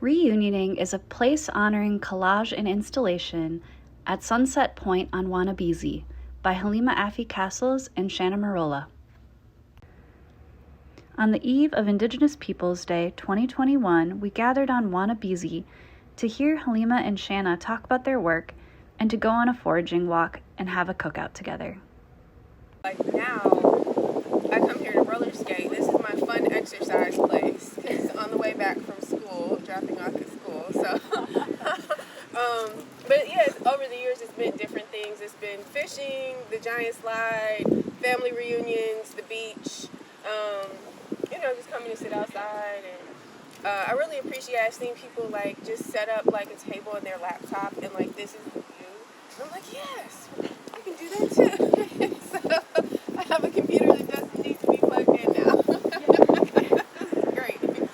Reunioning is a place honoring collage and installation at Sunset Point on Wahnabezee by Halima Cassells and Shanna Merola. On the eve of Indigenous Peoples Day 2021, we gathered on Wahnabezee to hear Halima and Shanna talk about their work and to go on a foraging walk and have a cookout together. Like now, I come here to roller skate. This is my fun exercise place. It's on the way back from school, dropping off at school. So, but yes, over the years it's been different things. It's been fishing, the giant slide, family reunions, the beach. Just coming to sit outside, and I really appreciate. I've seen people like just set up like a table on their laptop and like this is the view. And I'm like, yes, I can do that too. So I have a computer that doesn't need to be plugged in now. This is great. And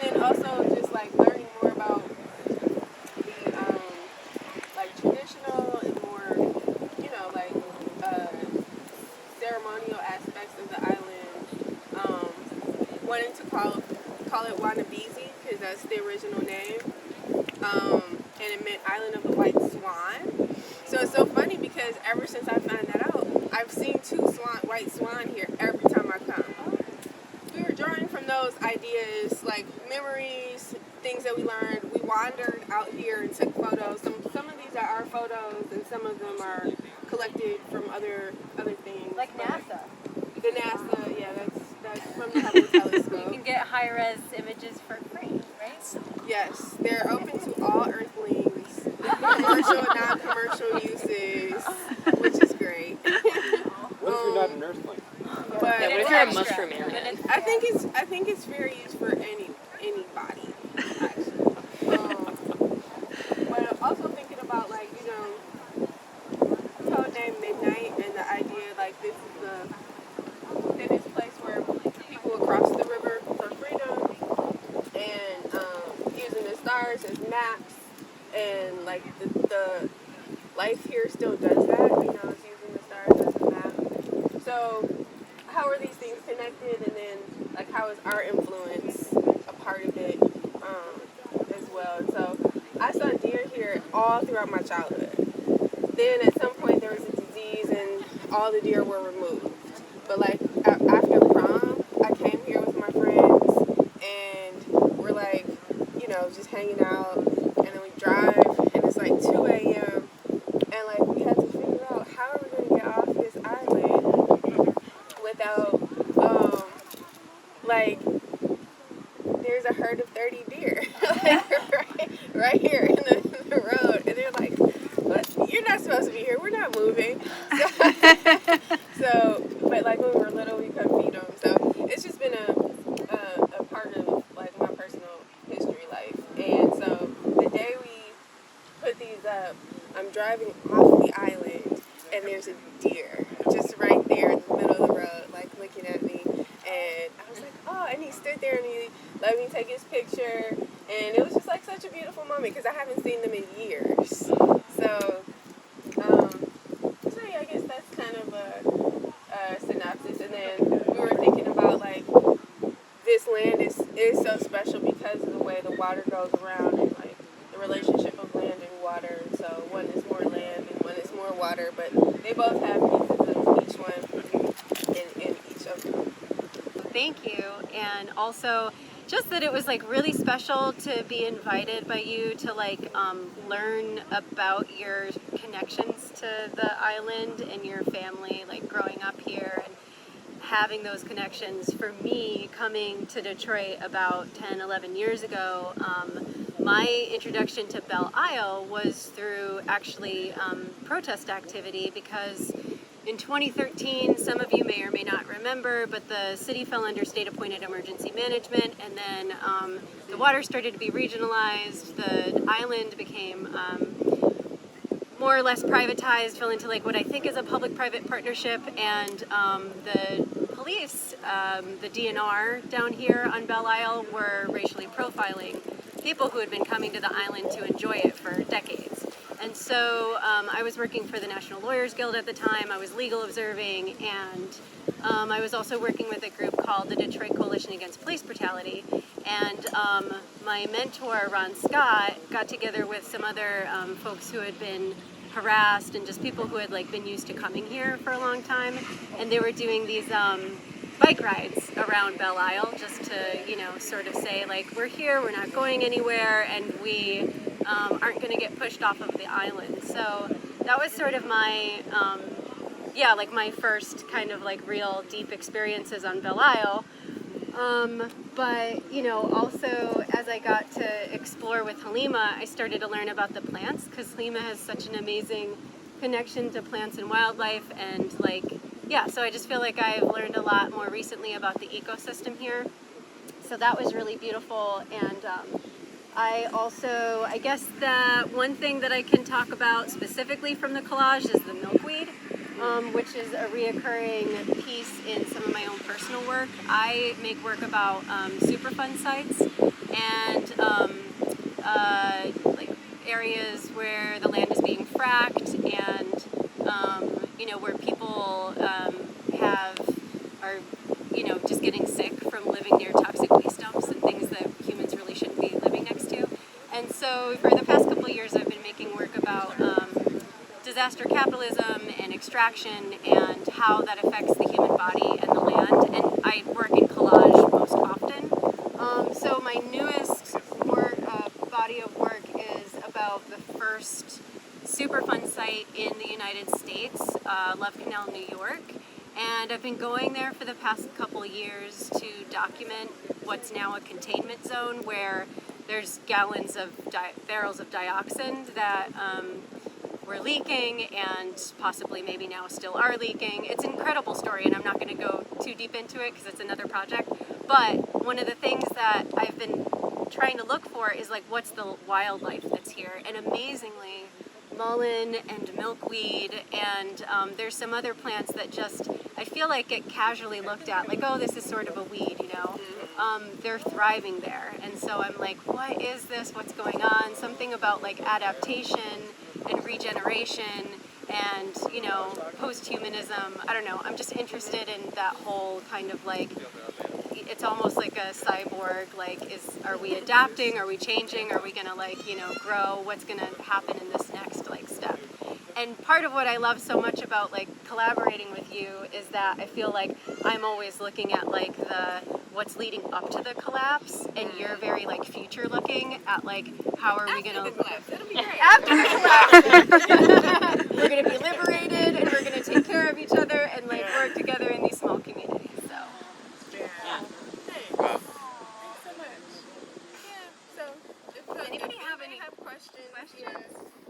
then also just like learning more about the like traditional and more ceremonial aspects of the island. Wanted to call it Wahnabezee because that's the original name, and it meant Island of the White Swan. So it's so funny because ever since I found that out, I've seen two white swan here every time I come. We were drawing from those ideas, like memories, things that we learned. We wandered out here and took photos. Some of these are our photos, and some of them are collected from other things. Like NASA. The NASA, yeah, that's from the Hubble telescope. You can get high-res images for free, right? Yes, they're open to all Earthlings, commercial and non-commercial uses, which is great. What if you're not an Earthling? But What if you're a mushroom alien? I think it's fair use for anybody, actually. But also thinking about code name Midnight and the idea like this is the fittest place where people across the river for freedom and using the stars as maps and like the life here still does that, it's using the stars as a map. So how are these things connected, and then like how is our influence a part of it as well? And so I saw deer here all throughout my childhood. Then at some point there was a disease and all the deer were removed. But like after prom, I came here with my friends and we're like, just hanging out, and then we drive and it's like 2 a.m. and like we had to figure out how are we going to get off this island without there's a herd of 30 deer right here in the road, and they're like, what? You're not supposed to be here, we're not moving. But like when we were little, we could feed them. So it's just been a part of like my personal history life. And so the day we put these up, I'm driving off the island, and there's a deer just right there in the middle of the road, like looking at me. And I was like, oh, and he stood there and he let me take his picture. And it was just like such a beautiful moment because I haven't seen them in years. So yeah, I guess that's kind of a synopsis. And then we were thinking about like this land is so special because of the way the water goes around and like the relationship of land and water. So one is more land and one is more water, but they both have pieces of each one in each of them. Thank you. And also just that it was like really special to be invited by you to learn about your connections to the island and your family, like growing up here and having those connections. For me, coming to Detroit about 10, 11 years ago, my introduction to Belle Isle was through actually protest activity because in 2013, some of you may or may not remember, but the city fell under state-appointed emergency management, and then the water started to be regionalized. The island became more or less privatized, fell into like what I think is a public-private partnership, and the police, the DNR down here on Belle Isle, were racially profiling people who had been coming to the island to enjoy it for decades. And so I was working for the National Lawyers Guild at the time. I was legal observing, and I was also working with a group called the Detroit Coalition Against Police Brutality. And my mentor, Ron Scott, got together with some other folks who had been harassed and just people who had like been used to coming here for a long time. And they were doing these bike rides around Belle Isle just to, you know, sort of say like, we're here, we're not going anywhere, and we aren't going to get pushed off of the island. So that was sort of my, like my first kind of like real deep experiences on Belle Isle. But, you know, also as I got to explore with Halima, I started to learn about the plants, because Halima has such an amazing connection to plants and wildlife, and like, yeah, so I just feel like I've learned a lot more recently about the ecosystem here. So that was really beautiful. And I guess that one thing that I can talk about specifically from the collage is the milkweed, which is a reoccurring piece in some of my own personal work. I make work about Superfund sites and like areas where the land is being fracked, and you know, where people are you know, just getting sick from living near toxic waste dumps and things that humans really shouldn't be living next to. And so for the past couple of years I've been making work about disaster capitalism and extraction and how that affects the human body and the land, and I work in collage most often. So my newest body of work is about the first Superfund site in the United States, Love Canal, New York. And I've been going there for the past couple of years to document what's now a containment zone, where there's gallons of barrels of dioxin that were leaking, and possibly maybe now still are leaking. It's an incredible story, and I'm not going to go too deep into it because it's another project. But one of the things that I've been trying to look for is like, what's the wildlife that's here? And amazingly, mullein and milkweed, and there's some other plants that just, I feel like get casually looked at, like, oh, this is sort of a weed, you know. They're thriving there, and so I'm like, what is this? What's going on? Something about like adaptation and regeneration and, you know, post-humanism. I don't know. I'm just interested in that whole kind of like, it's almost like a cyborg, like, are we adapting? Are we changing? Are we gonna like, you know, grow? What's gonna happen in this next like step? And part of what I love so much about like collaborating with you is that I feel like I'm always looking at like what's leading up to the collapse, and you're very like future looking at like, how are we gonna After the collapse, it'll be great. after the collapse we're gonna be liberated, and we're gonna take care of each other and like work together in these small communities. So Yeah. Thanks. Wow. Thanks so much. Yeah. So if Anybody have any questions? questions? Yeah.